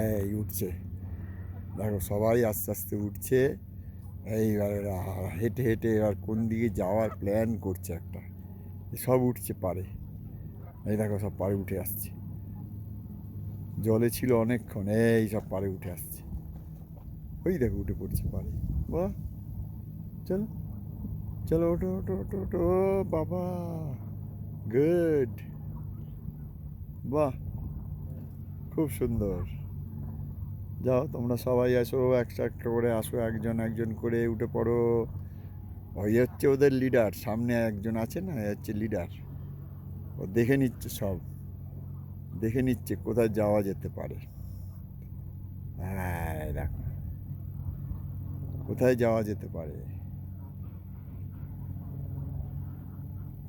এই উঠছে, দেখো সবাই আস্তে আস্তে উঠছে। এইবার এরা হেঁটে হেঁটে এবার কোন দিকে যাওয়ার প্ল্যান করছে একটা। সব উঠছে পারে, এই দেখো সব পাড়ে উঠে আসছে। জলে ছিল অনেকক্ষণ, এই সব পাড়ে উঠে আসছে। ওই দেখো উঠে পড়ছে পাড়ে। বাহ, চলো চলো, ওঠো ওঠো ওঠো ওঠো, ও বাবা, গুড, বাহ, খুব সুন্দর। যাও তোমরা সবাই আসো, একটা একটা করে আসো, একজন একজন করে উঠে পড়ো। ওই হচ্ছে ওদের লিডার, সামনে একজন আছে না, এ হচ্ছে লিডার। ও দেখে নিচ্ছে সব, দেখে নিচ্ছে কোথায় যাওয়া যেতে পারে। হ্যাঁ দেখো, কোথায় যাওয়া যেতে পারে।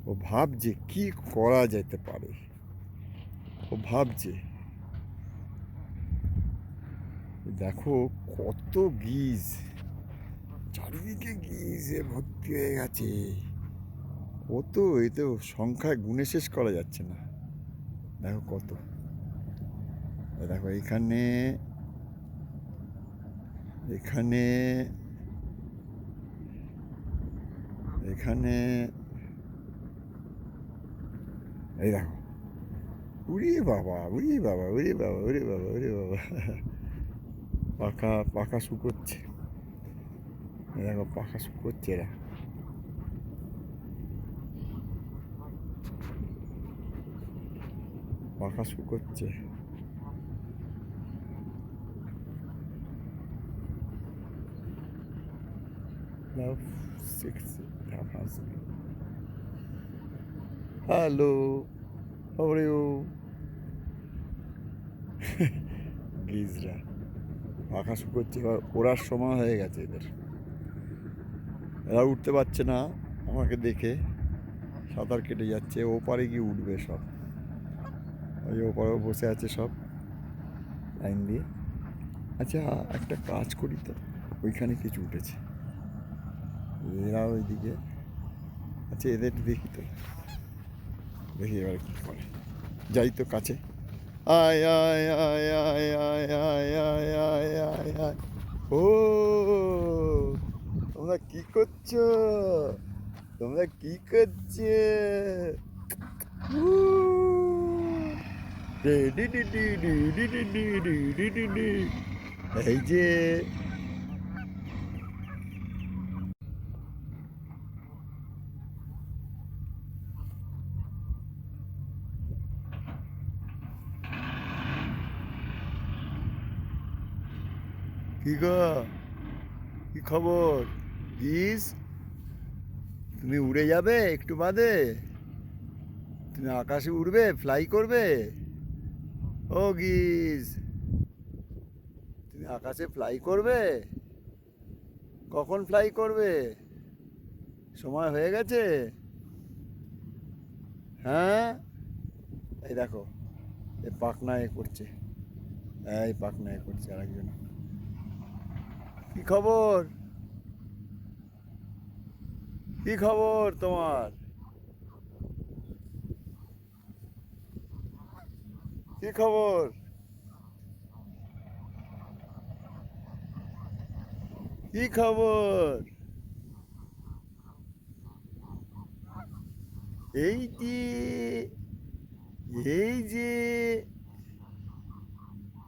ও ভাবছে কি করা যেতে পারে, ও ভাবছে। দেখো কত গিজ, চারিদিকে গিজে ভর্তি হয়ে গেছে। ও তো এই তো সংখ্যায় গুণে শেষ করা যাচ্ছে না। দেখো কত, দেখো এখানে, এখানে, এখানে, এই দেখো, উড়ি বাবা, উড়ি বাবা, উড়ি বাবা, উড়ি বাবা, উড়ি বাবা, পাখা পাখা শুকোচ্ছে। দেখো পাখা শুকোচ্ছে এরা, পাখা শুকোচ্ছে। Love 6,000. Hello, how are you? গিজরা পাখা শুকোচ্ছে, এবার ওড়ার সময় হয়ে গেছে এদের। এরা উঠতে পারছে না আমাকে দেখে, সাঁতার কেটে যাচ্ছে। ওপারে গিয়ে উঠবে সব, ওই ওপারেও বসে আছে সব লাইন দিয়ে। আচ্ছা একটা কাজ করি তো, ওইখানে কিছু উঠেছে, এরা ওইদিকে। আচ্ছা এদের দেখি তো, দেখি এবার কী করে। যাই তো কাছে, আয় আয় আয় আয় আয় আয় আয় আয় আয় আয়। ও তোমরা কি করছো, তোমরা কি করছো? এই যে কি গো, কি খবর গিস? তুমি উড়ে যাবে একটু বাদে, তুমি আকাশে উড়বে, ফ্লাই করবে? ও গিস, তুমি আকাশে ফ্লাই করবে? কখন ফ্লাই করবে? সময় হয়ে গেছে? হ্যাঁ, এই দেখো, এই পাখনা এ করছে, এই পাখনা এ করছে আরেকজন। কি খবর, কি খবর তোমার, কি খবর? কি খবর? এই যে, এই যে,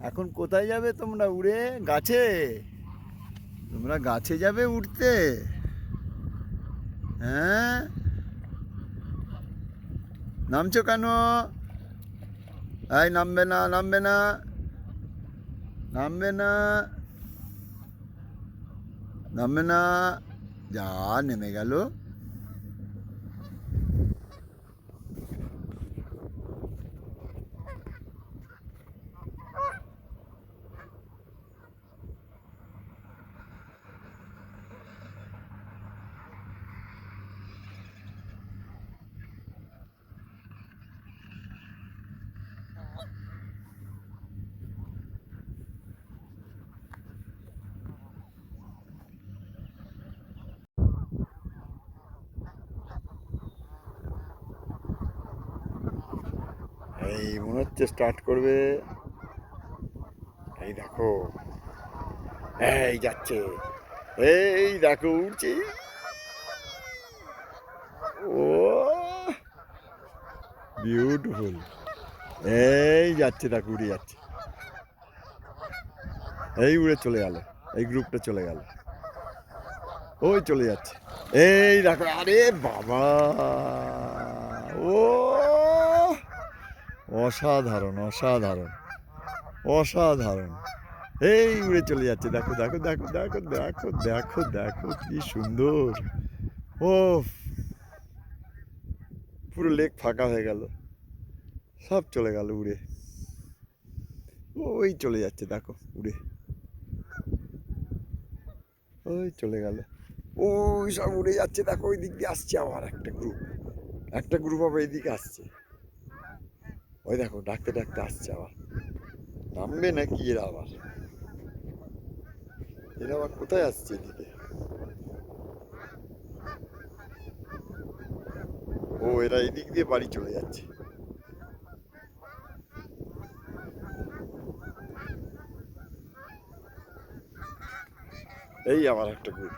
এখন কোথায় যাবে তোমরা উড়ে? গাছে? তোমরা গাছে যাবে উঠতে? হ্যাঁ, নামছো কেন? এই নামবে না, নামবে না, নামবে না, নামবে না। যা নেমে গেল। এই মনে হচ্ছে স্টার্ট করবে। এই দেখো, এই যাচ্ছে, এই দেখো উঠছে, ও বিউটিফুল, এই যাচ্ছে দেখো উড়ে যাচ্ছে, এই উড়ে চলে গেল, এই গ্রুপটা চলে গেল, ওই চলে যাচ্ছে, এই দেখো, আরে বাবা, ও অসাধারণ অসাধারণ অসাধারণ, এই উড়ে চলে যাচ্ছে, দেখো দেখো দেখো দেখো দেখো দেখো দেখো কি সুন্দর, ও পুরো লেক ফাঁকা হয়ে গেল, সব চলে গেল উড়ে, ওই চলে যাচ্ছে দেখো উড়ে, ওই চলে গেল, ওই সব উড়ে যাচ্ছে দেখো, ওই দিক দিয়ে আসছে আবার একটা গ্রুপ আবার এইদিকে আসছে, ওই দেখো ডাকতে ডাকতে আসছে আবার, নামবে নাকি এরা আবার কোথায় আসছে এদিকে, ও এরা এদিক দিয়ে বাড়ি চলে যাচ্ছে, এই আবার একটা গ্রুপ,